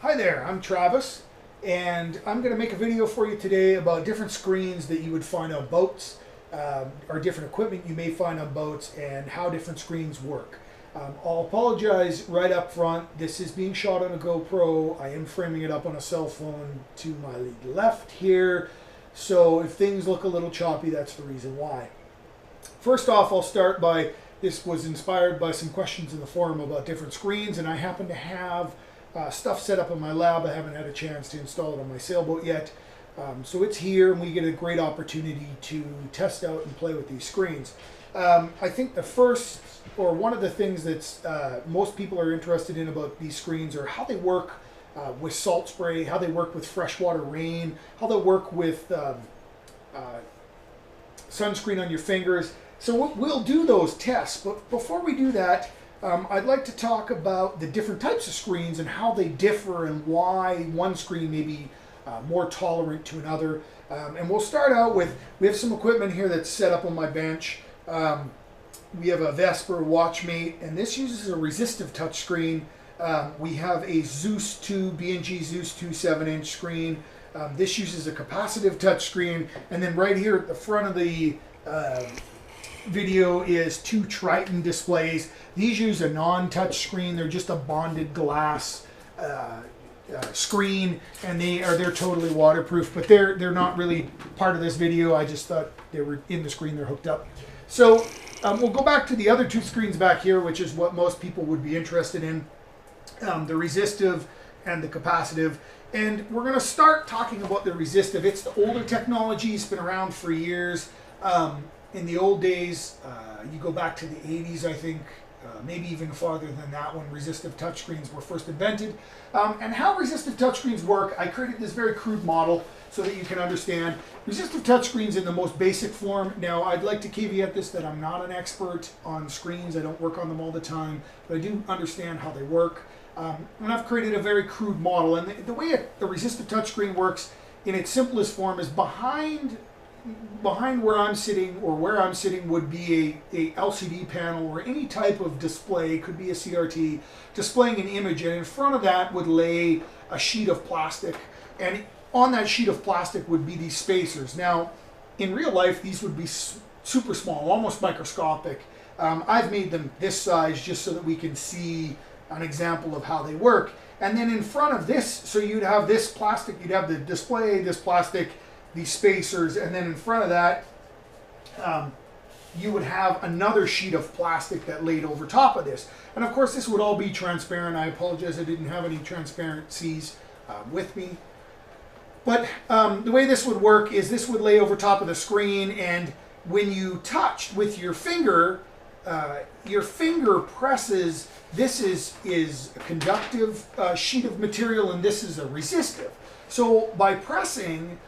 Hi there, I'm Travis, and I'm going to make a video for you today about different screens that you would find on boats, or different equipment you may find on boats, and how different screens work. I'll apologize right up front. This is being shot on a GoPro. I am framing it up on a cell phone to my left here, so if things look a little choppy, that's the reason why. First off, I'll start by, this was inspired by some questions in the forum about different screens, and I happen to have stuff set up in my lab. I haven't had a chance to install it on my sailboat yet. So it's here, and we get a great opportunity to test out and play with these screens. I think the first, or one of the things that's most people are interested in about these screens are how they work with salt spray, how they work with freshwater rain, how they work with sunscreen on your fingers. So we'll do those tests, but before we do that, I'd like to talk about the different types of screens and how they differ and why one screen may be more tolerant to another. And we'll start out with, we have some equipment here that's set up on my bench. We have a Vesper Watchmate, and this uses a resistive touchscreen. We have a Zeus 2, B&G Zeus 2 7-inch screen. This uses a capacitive touchscreen, and then right here at the front of the video is two Triton displays. These use a non-touch screen. They're just a bonded glass screen, and they're totally waterproof, but they're not really part of this video. I just thought they were in the screen. They're hooked up. So we'll go back to the other two screens back here, which is what most people would be interested in, the resistive and the capacitive. And we're going to start talking about the resistive. It's the older technology. It's been around for years. In the old days, you go back to the 80s, I think, maybe even farther than that, when resistive touchscreens were first invented. And how resistive touchscreens work, I created this very crude model so that you can understand. Resistive touchscreens in the most basic form. Now, I'd like to caveat this that I'm not an expert on screens. I don't work on them all the time, but I do understand how they work. And I've created a very crude model. And the way the resistive touchscreen works in its simplest form is behind where I'm sitting, or where I'm sitting, would be a LCD panel or any type of display, could be a CRT, displaying an image, and in front of that would lay a sheet of plastic, and on that sheet of plastic would be these spacers. Now, in real life, these would be super small, almost microscopic. I've made them this size just so that we can see an example of how they work. And then in front of this, so you'd have this plastic, you'd have the display, this plastic, these spacers, and then in front of that you would have another sheet of plastic that laid over top of this. And of course this would all be transparent. I apologize I didn't have any transparencies with me. But the way this would work is this would lay over top of the screen, and when you touched with your finger presses, this is a conductive sheet of material, and this is a resistive. So by pressing,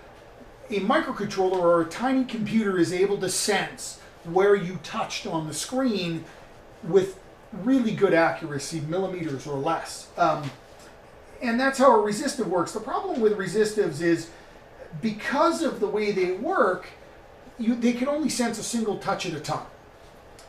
a microcontroller or a tiny computer is able to sense where you touched on the screen with really good accuracy, millimeters or less. And that's how a resistive works. The problem with resistives is, because of the way they work, they can only sense a single touch at a time.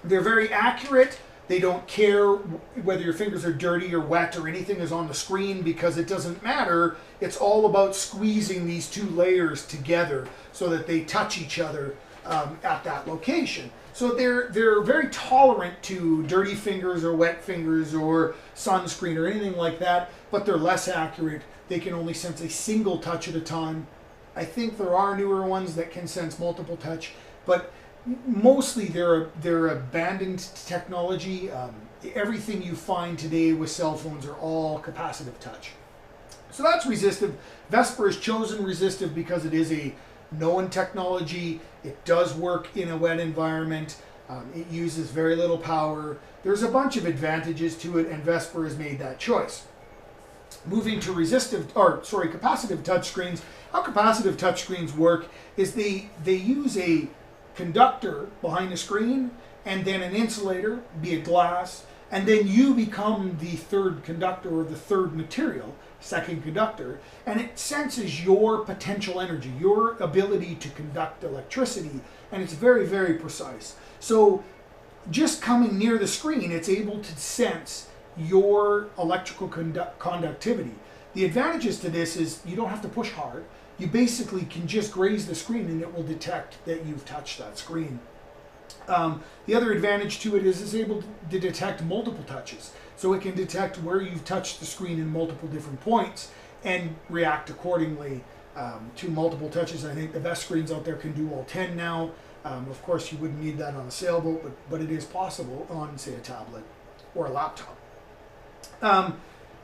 They're very accurate. They don't care whether your fingers are dirty or wet or anything is on the screen, because it doesn't matter. It's all about squeezing these two layers together so that they touch each other at that location. So they're very tolerant to dirty fingers or wet fingers or sunscreen or anything like that, but they're less accurate. They can only sense a single touch at a time. I think there are newer ones that can sense multiple touch, but mostly they're abandoned technology. Everything you find today with cell phones are all capacitive touch. So that's resistive. Vesper has chosen resistive because it is a known technology. It does work in a wet environment. It uses very little power. There's a bunch of advantages to it, and Vesper has made that choice. Moving to capacitive touchscreens. How capacitive touchscreens work is they use a conductor behind the screen, and then an insulator, be it glass, and then you become the third conductor, or the third material, second conductor, and it senses your potential energy, your ability to conduct electricity, and it's very, very precise. So just coming near the screen, it's able to sense your electrical conductivity. The advantages to this is you don't have to push hard. You basically can just graze the screen and it will detect that you've touched that screen. The other advantage to it is it's able to detect multiple touches. So it can detect where you've touched the screen in multiple different points and react accordingly to multiple touches. I think the best screens out there can do all 10 now. Of course, you wouldn't need that on a sailboat, but it is possible on, say, a tablet or a laptop.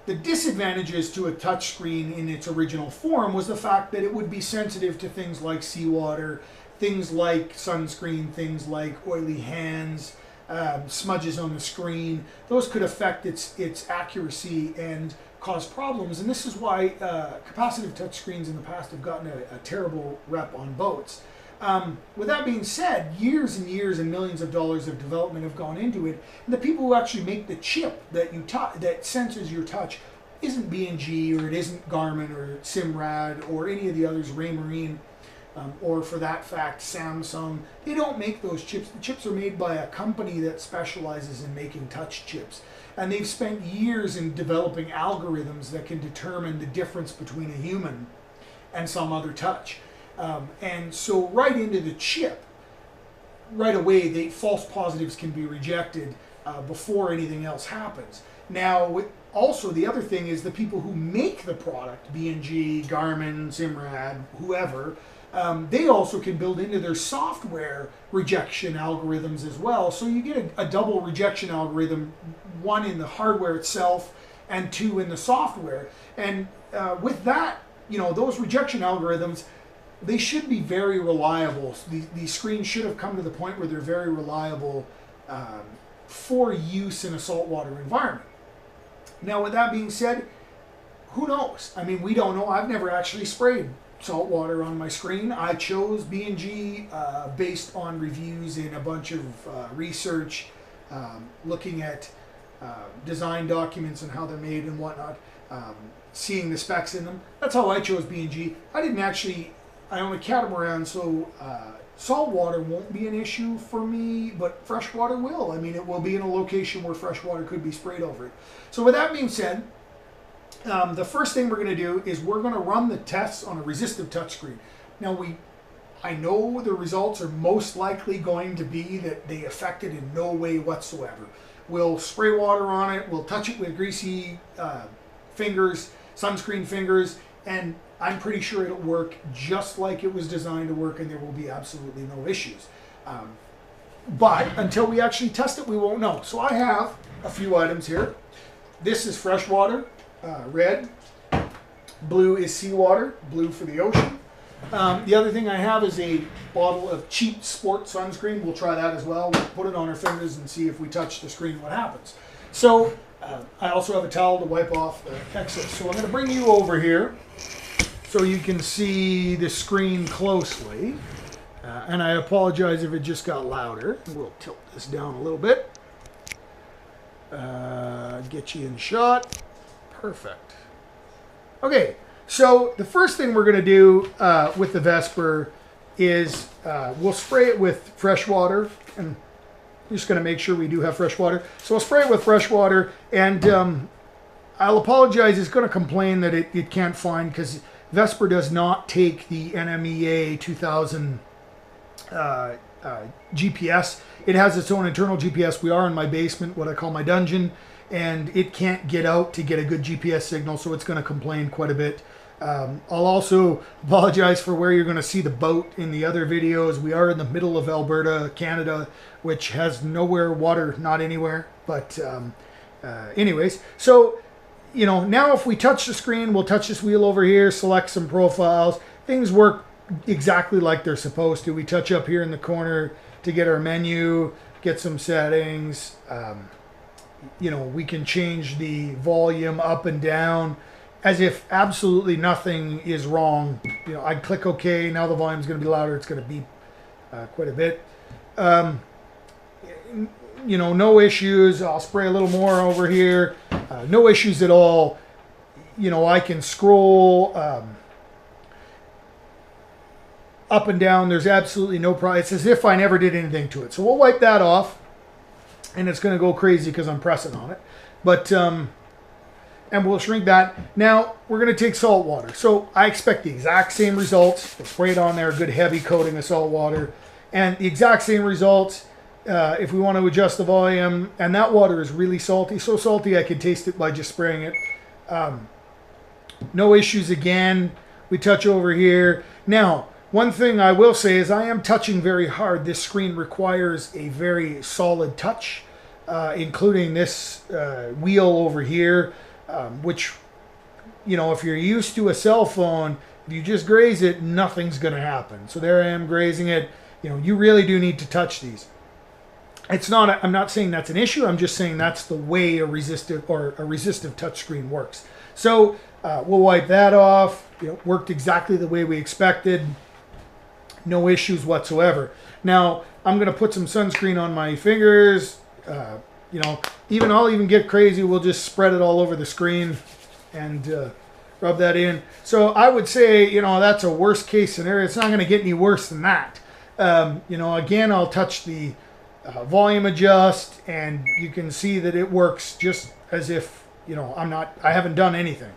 The disadvantages to a touchscreen in its original form was the fact that it would be sensitive to things like seawater, things like sunscreen, things like oily hands, smudges on the screen. Those could affect its accuracy and cause problems. And this is why capacitive touchscreens in the past have gotten a terrible rep on boats. With that being said, years and years and millions of dollars of development have gone into it, and the people who actually make the chip that that senses your touch isn't B&G, or it isn't Garmin or Simrad or any of the others, Raymarine, or for that fact Samsung. They don't make those chips. The chips are made by a company that specializes in making touch chips, and they've spent years in developing algorithms that can determine the difference between a human and some other touch. And so right into the chip, right away, false positives can be rejected before anything else happens. Now, also the other thing is the people who make the product, B&G, Garmin, Simrad, whoever, they also can build into their software rejection algorithms as well. So you get a double rejection algorithm, one in the hardware itself and two in the software. And with that, those rejection algorithms, they should be very reliable. These screens should have come to the point where they're very reliable for use in a saltwater environment. Now, with that being said, who knows? I mean, we don't know. I've never actually sprayed salt water on my screen. I chose B&G based on reviews and a bunch of research, looking at design documents and how they're made and whatnot, seeing the specs in them. That's how I chose B&G. I own a catamaran, so salt water won't be an issue for me, but fresh water will. I mean, it will be in a location where fresh water could be sprayed over it. So with that being said, the first thing we're going to do is we're going to run the tests on a resistive touchscreen. Now, I know the results are most likely going to be that they affect it in no way whatsoever. We'll spray water on it, we'll touch it with greasy fingers, sunscreen fingers, and I'm pretty sure it'll work just like it was designed to work, and there will be absolutely no issues. But until we actually test it, we won't know. So I have a few items here. This is fresh water, red. Blue is seawater, blue for the ocean. The other thing I have is a bottle of cheap sport sunscreen. We'll try that as well. We'll put it on our fingers and see if we touch the screen what happens. So I also have a towel to wipe off the excess. So I'm going to bring you over here so you can see the screen closely. And I apologize if it just got louder. We'll tilt this down a little bit. Get you in shot. Perfect. Okay, so the first thing we're going to do with the Vesper is we'll spray it with fresh water. And I'm just going to make sure we do have fresh water. So I'll spray it with fresh water. And I'll apologize. It's going to complain that it can't find, because Vesper does not take the NMEA 2000 GPS. It has its own internal GPS. We are in my basement, what I call my dungeon, and it can't get out to get a good GPS signal, so it's going to complain quite a bit. I'll also apologize for where you're going to see the boat in the other videos. We are in the middle of Alberta, Canada, which has nowhere water, not anywhere. But anyways, so now if we touch the screen, we'll touch this wheel over here, select some profiles. Things work exactly like they're supposed to. We touch up here in the corner to get our menu, get some settings. We can change the volume up and down as if absolutely nothing is wrong. I click OK. Now the volume's going to be louder. It's going to beep quite a bit. No issues. I'll spray a little more over here. No issues at all. I can scroll up and down. There's absolutely no problem. It's as if I never did anything to it. So we'll wipe that off, and it's going to go crazy because I'm pressing on it. But and we'll shrink that. Now we're going to take salt water. So I expect the exact same results. We'll spray it on there, a good heavy coating of salt water, and the exact same results. If we want to adjust the volume, and that water is really salty, so salty I can taste it by just spraying it. No issues again. We touch over here. Now, one thing I will say is I am touching very hard. This screen requires a very solid touch, including this wheel over here, which, you know, if you're used to a cell phone, if you just graze it, nothing's going to happen. So there I am grazing it. You know, you really do need to touch these. It's not, I'm not saying that's an issue. I'm just saying that's the way a resistive touchscreen works. So we'll wipe that off. You know, worked exactly the way we expected. No issues whatsoever. Now I'm going to put some sunscreen on my fingers. You know, I'll even get crazy. We'll just spread it all over the screen and rub that in. So I would say, you know, that's a worst case scenario. It's not going to get any worse than that. You know, again, I'll touch the volume adjust, and you can see that it works just as if, you know, I haven't done anything.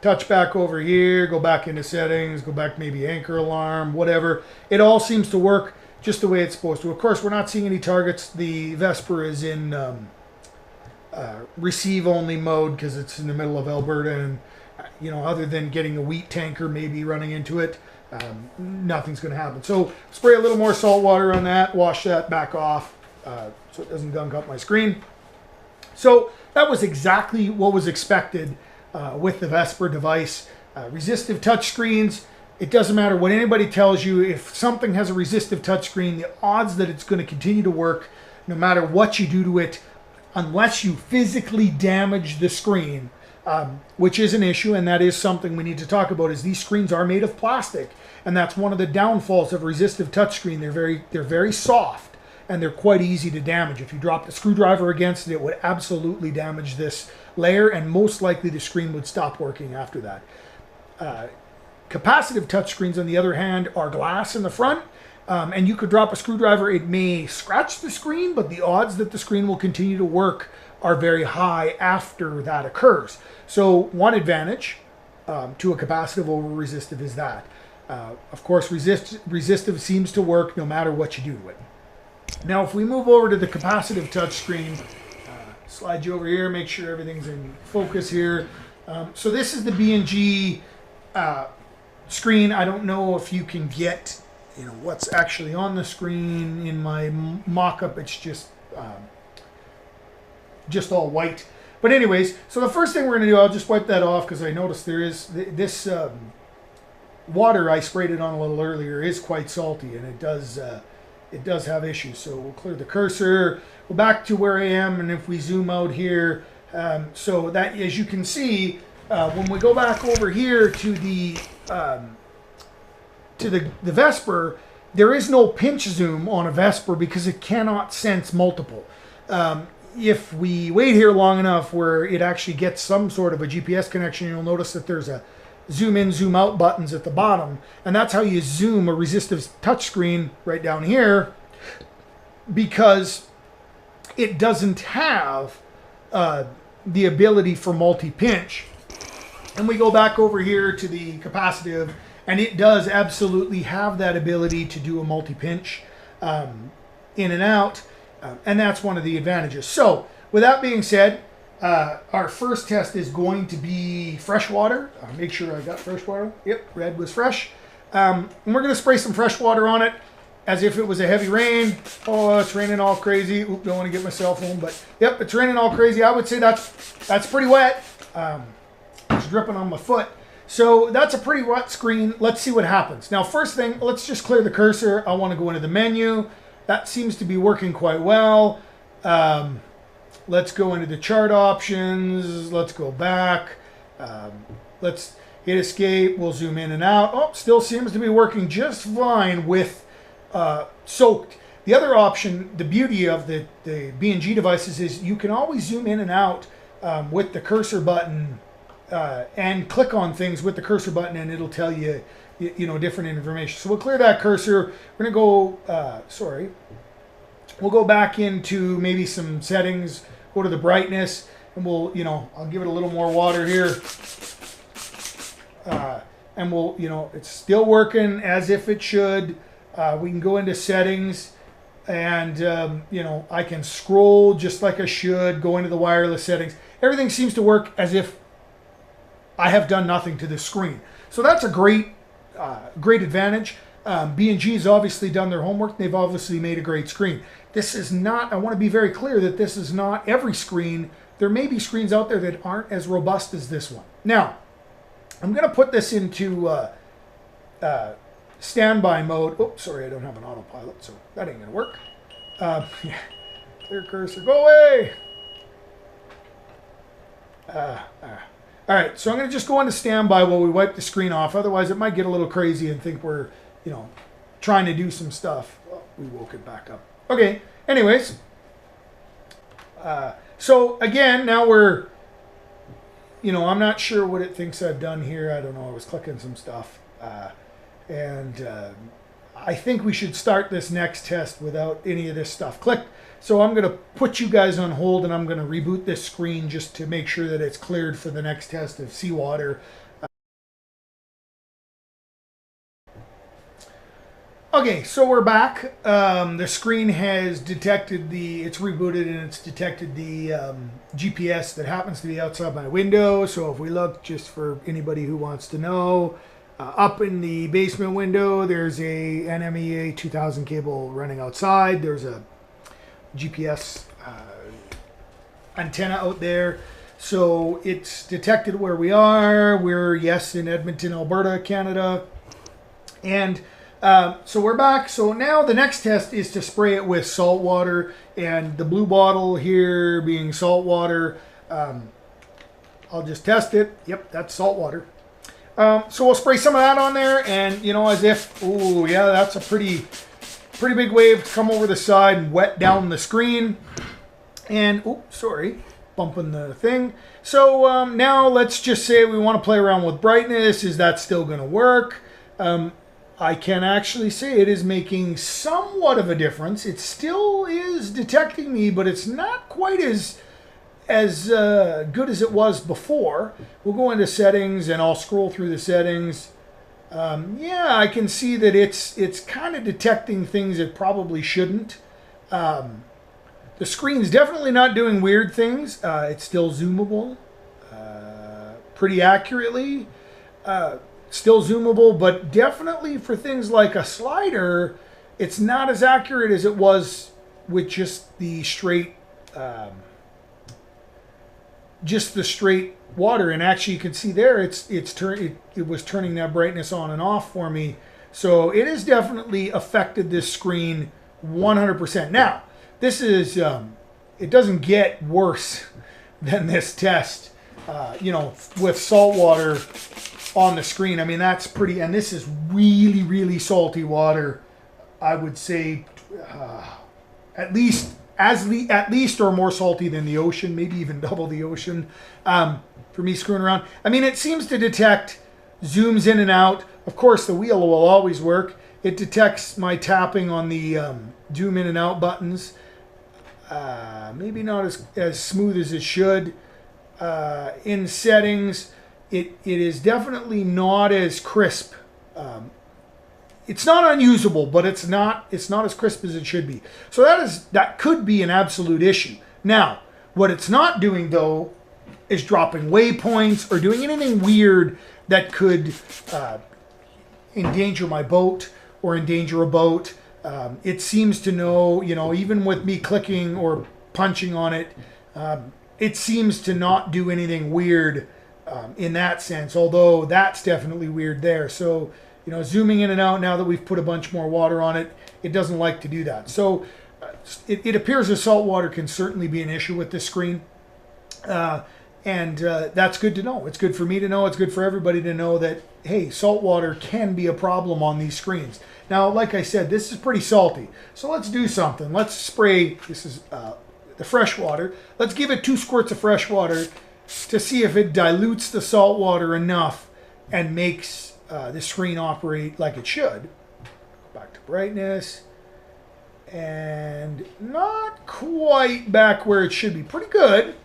Touch back over here, go back into settings, go back maybe anchor alarm, whatever. It all seems to work just the way it's supposed to. Of course, we're not seeing any targets. The Vesper is in receive only mode because it's in the middle of Alberta, and you know, other than getting a wheat tanker maybe running into it, nothing's going to happen. So spray a little more salt water on that, wash that back off so it doesn't gunk up my screen. So that was exactly what was expected with the Vesper device. Resistive touchscreens, it doesn't matter what anybody tells you. If something has a resistive touchscreen, the odds that it's going to continue to work no matter what you do to it, unless you physically damage the screen, which is an issue, and that is something we need to talk about, is these screens are made of plastic, and that's one of the downfalls of resistive touchscreen. They're very soft, and they're quite easy to damage. If you dropped a screwdriver against it, it would absolutely damage this layer, and most likely the screen would stop working after that. Capacitive touchscreens, on the other hand, are glass in the front, and you could drop a screwdriver. It may scratch the screen, but the odds that the screen will continue to work are very high after that occurs. So one advantage to a capacitive over resistive is that. Of course, resistive seems to work no matter what you do to it. Now, if we move over to the capacitive touchscreen, slide you over here, make sure everything's in focus here. So this is the B&G screen. I don't know if you can get, you know, what's actually on the screen. In my mock-up, it's just all white. But anyways, so the first thing we're going to do, I'll just wipe that off because I noticed there is this water I sprayed it on a little earlier is quite salty, and it does have issues. So we'll clear the cursor, go back to where I am, and if we zoom out here, so that, as you can see, when we go back over here to the Vesper, there is no pinch zoom on a Vesper because it cannot sense multiple. If we wait here long enough where it actually gets some sort of a GPS connection, you'll notice that there's a zoom in, zoom out buttons at the bottom, and that's how you zoom a resistive touchscreen right down here, because it doesn't have the ability for multi-pinch. And we go back over here to the capacitive, and it does absolutely have that ability to do a multi-pinch in and out, and that's one of the advantages. So with that being said, our first test is going to be fresh water. Make sure I got fresh water. Yep, red was fresh. And we're going to spray some fresh water on it as if it was a heavy rain. Oh, it's raining all crazy. Oop, don't want to get my cell phone, but yep, it's raining all crazy. I would say that's pretty wet. It's dripping on my foot. So that's a pretty wet screen. Let's see what happens. Now, first thing, let's just clear the cursor. I want to go into the menu. That seems to be working quite well. Let's go into the chart options. Let's go back. Let's hit escape. We'll zoom in and out. Oh, still seems to be working just fine with soaked. The other option, the beauty of the B&G devices, is you can always zoom in and out with the cursor button and click on things with the cursor button, and it'll tell you, you know, different information. So we'll clear that cursor. We're going to go, we'll go back into maybe some settings, go to the brightness. and we'll, I'll give it a little more water here. And we'll, it's still working as if it should. We can go into settings and, I can scroll just like I should, go into the wireless settings. Everything seems to work as if I have done nothing to this screen. So that's a great advantage. B&G has obviously done their homework. They've obviously made a great screen. This is not, I want to be very clear that this is not every screen. There may be screens out there that aren't as robust as this one. Now, I'm going to put this into standby mode. Oh, sorry, I don't have an autopilot, so that ain't going to work. Yeah. Clear cursor, go away. All right, so I'm going to just go into standby while we wipe the screen off. Otherwise, it might get a little crazy and think we're, trying to do some stuff. Well, we woke it back up. Okay, anyways. So, again, now we're, I'm not sure what it thinks I've done here. I don't know. I was clicking some stuff. I think we should start this next test without any of this stuff clicked. So I'm going to put you guys on hold, and I'm going to reboot this screen just to make sure that it's cleared for the next test of seawater. Okay, so we're back. The screen has detected it's rebooted and it's detected the GPS that happens to be outside my window. So if we look, just for anybody who wants to know, up in the basement window, there's a NMEA 2000 cable running outside. There's a GPS antenna out there. So it's detected where we are. We're, yes, in Edmonton, Alberta, Canada. And so we're back. So now the next test is to spray it with salt water, and the blue bottle here being salt water. I'll just test it. Yep, that's salt water. So we'll spray some of that on there, and as if, oh yeah, that's a pretty big wave to come over the side and wet down the screen. And oh, sorry, bumping the thing. So now let's just say we want to play around with brightness. Is that still going to work? I can actually say it is making somewhat of a difference. It still is detecting me, but it's not quite as good as it was before. We'll go into settings, and I'll scroll through the settings. Yeah, I can see that it's kind of detecting things it probably shouldn't. The screen's definitely not doing weird things. It's still zoomable pretty accurately. Still zoomable, but definitely for things like a slider, it's not as accurate as it was with just the straight water. And actually, you can see there, it was turning that brightness on and off for me. So it has definitely affected this screen 100%. Now, this is it doesn't get worse than this test. With salt water on the screen. I mean, that's pretty, and this is really, really salty water. I would say at least or more salty than the ocean, maybe even double the ocean, for me screwing around. I mean, it seems to detect zooms in and out. Of course, the wheel will always work. It detects my tapping on the zoom in and out buttons. Maybe not as smooth as it should. In settings, it is definitely not as crisp. It's not unusable, but it's not as crisp as it should be. So that could be an absolute issue. Now, what it's not doing though is dropping waypoints or doing anything weird that could endanger my boat or endanger a boat. It seems to know, even with me clicking or punching on it, it seems to not do anything weird in that sense, although that's definitely weird there. So, zooming in and out, now that we've put a bunch more water on it, it doesn't like to do that. So it appears that salt water can certainly be an issue with this screen. And that's good to know. It's good for me to know. It's good for everybody to know that, hey, salt water can be a problem on these screens. Now, like I said, this is pretty salty. So let's do something. Let's spray, this is the fresh water. Let's give it 2 squirts of fresh water to see if it dilutes the salt water enough and makes the screen operate like it should. Go back to brightness. And not quite back where it should be. Pretty good.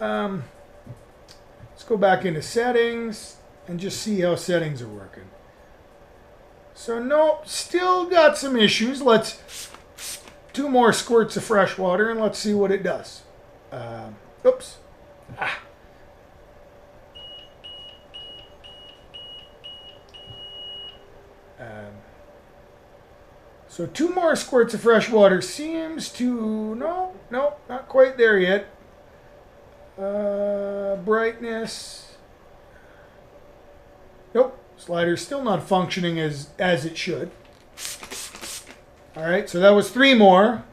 Let's go back into settings and just see how settings are working. So nope, still got some issues. Let's 2 more squirts of fresh water and let's see what it does. Oops. Ah. So 2 more squirts of fresh water seems to, no, not quite there yet. Brightness. Nope, slider's still not functioning as it should. All right, so that was 3 more.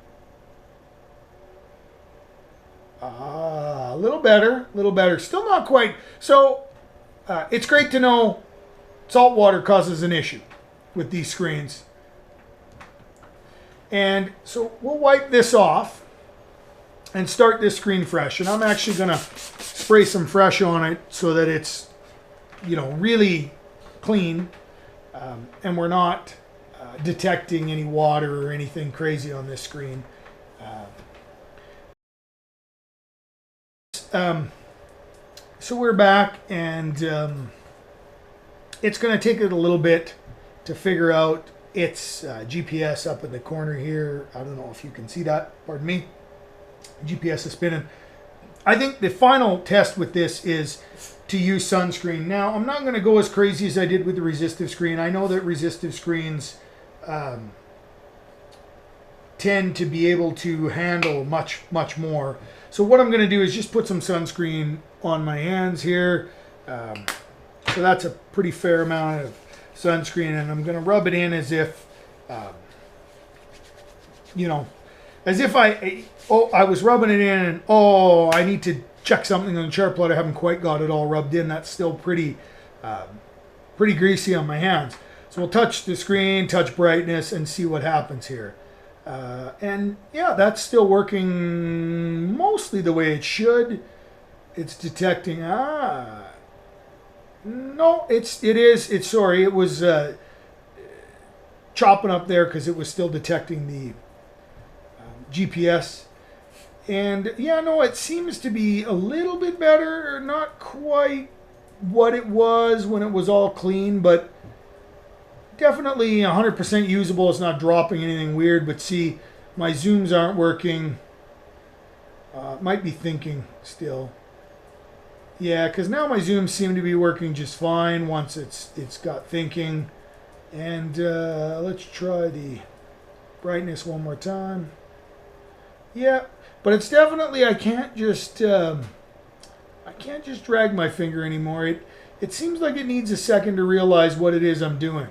A little better. Still not quite. So it's great to know salt water causes an issue with these screens. And so we'll wipe this off and start this screen fresh. And I'm actually going to spray some fresh on it so that it's, really clean. And we're not detecting any water or anything crazy on this screen. So we're back, and it's going to take it a little bit to figure out its GPS up in the corner here. I don't know if you can see that. Pardon me. GPS is spinning. I think the final test with this is to use sunscreen. Now, I'm not going to go as crazy as I did with the resistive screen. I know that resistive screens tend to be able to handle much more. So what I'm going to do is just put some sunscreen on my hands here. So that's a pretty fair amount of sunscreen, and I'm going to rub it in as if, as if I was rubbing it in and, I need to check something on the chart plot. I haven't quite got it all rubbed in. That's still pretty greasy on my hands. So we'll touch the screen, touch brightness, and see what happens here. And yeah, that's still working mostly the way it should. It's detecting, no, it was chopping up there because it was still detecting the GPS. And yeah, no, it seems to be a little bit better, not quite what it was when it was all clean, but definitely 100% usable. It's not dropping anything weird, but see, my zooms aren't working. Might be thinking still. Yeah, because now my zooms seem to be working just fine once it's got thinking. And let's try the brightness one more time. Yeah, but it's definitely, I can't just drag my finger anymore. It seems like it needs a second to realize what it is I'm doing.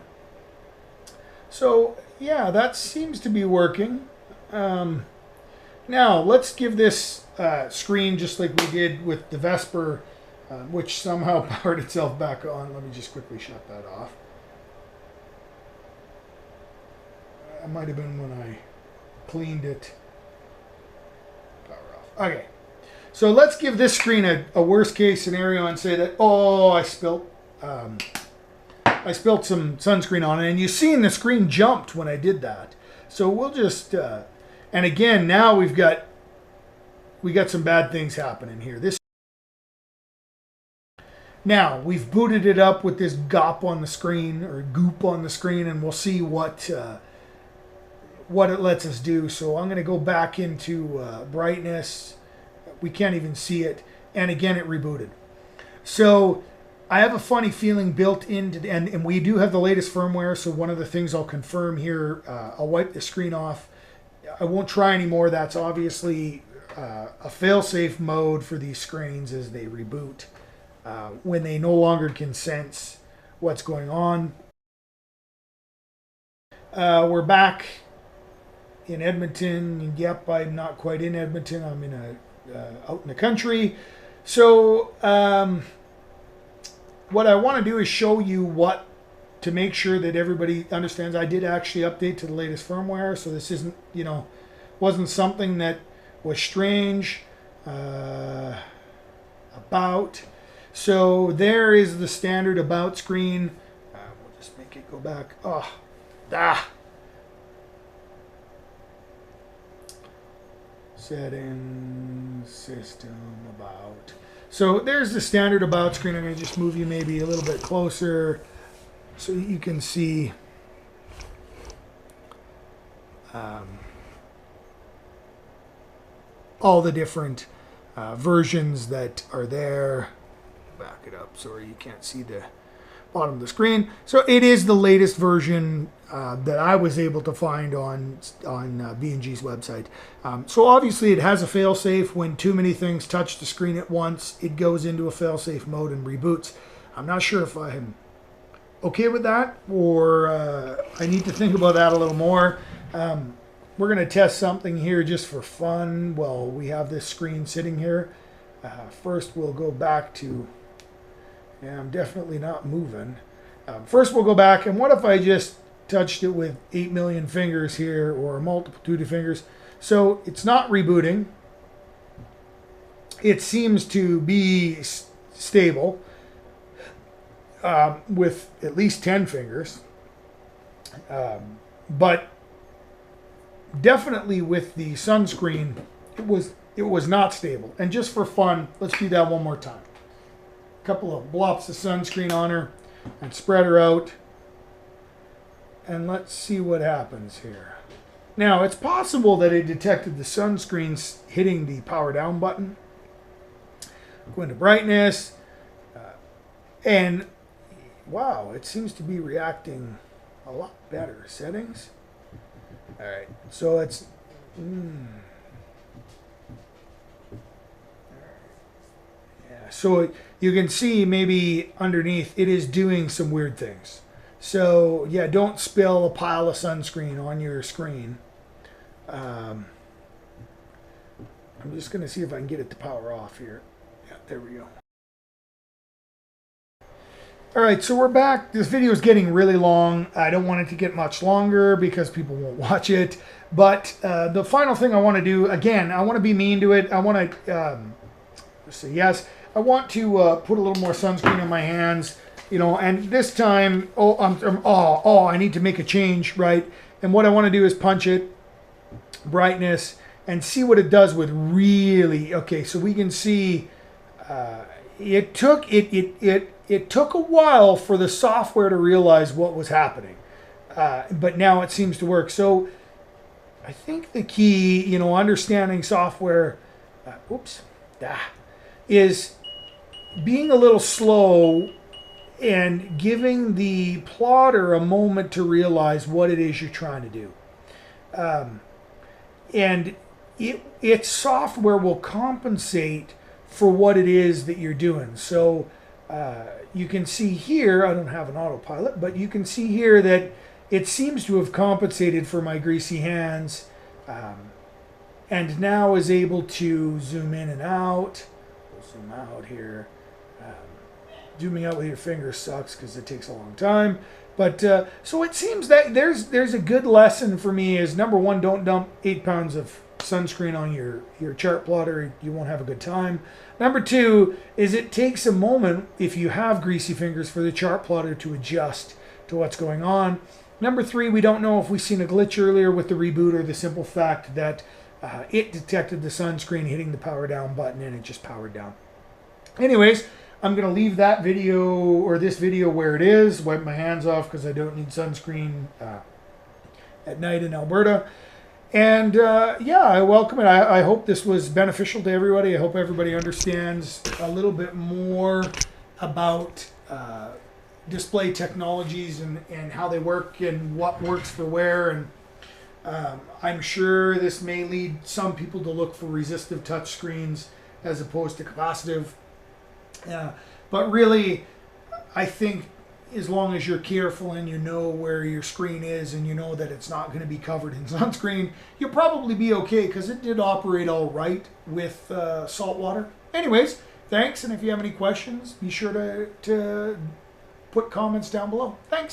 So yeah, that seems to be working. Now let's give this screen just like we did with the Vesper, which somehow powered itself back on. Let me just quickly shut that off. It might have been when I cleaned it. Power off. Okay, so let's give this screen a worst case scenario and say that, I spilt some sunscreen on it, and you've seen the screen jumped when I did that. So we'll just, and again, now we got some bad things happening here. Now we've booted it up with this GOP on the screen, or goop on the screen, and we'll see what it lets us do. So I'm going to go back into brightness. We can't even see it, and again it rebooted. So I have a funny feeling built into and we do have the latest firmware. So one of the things I'll confirm here, I'll wipe the screen off. I won't try anymore. That's obviously a fail-safe mode for these screens as they reboot. When they no longer can sense what's going on. We're back in Edmonton. Yep, I'm not quite in Edmonton. I'm out in the country. So what I want to do is show you to make sure that everybody understands. I did actually update to the latest firmware, so this isn't, wasn't something that was strange about. So there is the standard about screen. We'll just make it go back. So settings, system, about. So there's the standard about screen. I'm going to just move you maybe a little bit closer so you can see all the different versions that are there. Back it up so you can't see the bottom of the screen. So it is the latest version that I was able to find on B&G's website. So obviously it has a failsafe. When too many things touch the screen at once, it goes into a failsafe mode and reboots. I'm not sure if I'm okay with that, or I need to think about that a little more. We're going to test something here just for fun while we have this screen sitting here. First we'll go back to, yeah, I'm definitely not moving. First we'll go back, and what if I just touched it with 8 million fingers here, or a multitude of fingers? So it's not rebooting. It seems to be stable with at least 10 fingers. But definitely with the sunscreen, it was not stable. And just for fun, let's do that one more time. A couple of blops of sunscreen on her and spread her out. And let's see what happens here. Now, it's possible that it detected the sunscreen hitting the power down button. Go into brightness. And wow, it seems to be reacting a lot better. Settings. All right, so it's yeah. So you can see maybe underneath it is doing some weird things. So yeah, don't spill a pile of sunscreen on your screen. I'm just going to see if I can get it to power off here. Yeah, there we go. All right, so we're back. This video is getting really long. I don't want it to get much longer because people won't watch it. But the final thing I want to do, again, I want to be mean to it. I want to say yes. I want to put a little more sunscreen on my hands, you know. And this time, I need to make a change, right? And what I want to do is punch it, brightness, and see what it does with really. Okay, so we can see it took a while for the software to realize what was happening, but now it seems to work. So I think the key, you know, understanding software, is being a little slow and giving the plotter a moment to realize what it is you're trying to do. And its software will compensate for what it is that you're doing. So you can see here, I don't have an autopilot, but you can see here that it seems to have compensated for my greasy hands, and now is able to zoom in and out. We'll zoom out here. Zooming out with your fingers sucks because it takes a long time. But so it seems that there's a good lesson for me is, number one, don't dump 8 pounds of sunscreen on your chart plotter. You won't have a good time. Number two is it takes a moment, if you have greasy fingers, for the chart plotter to adjust to what's going on. Number three, we don't know if we've seen a glitch earlier with the reboot, or the simple fact that it detected the sunscreen hitting the power down button and it just powered down. Anyways, I'm going to leave that video, or this video, where it is. Wipe my hands off because I don't need sunscreen at night in Alberta. And yeah, I welcome it. I hope this was beneficial to everybody. I hope everybody understands a little bit more about display technologies and how they work and what works for where. And I'm sure this may lead some people to look for resistive touch screens as opposed to capacitive. But really, I think as long as you're careful and you know where your screen is and you know that it's not going to be covered in sunscreen, you'll probably be okay, because it did operate all right with salt water. Anyways, thanks, and if you have any questions, be sure to put comments down below. Thanks.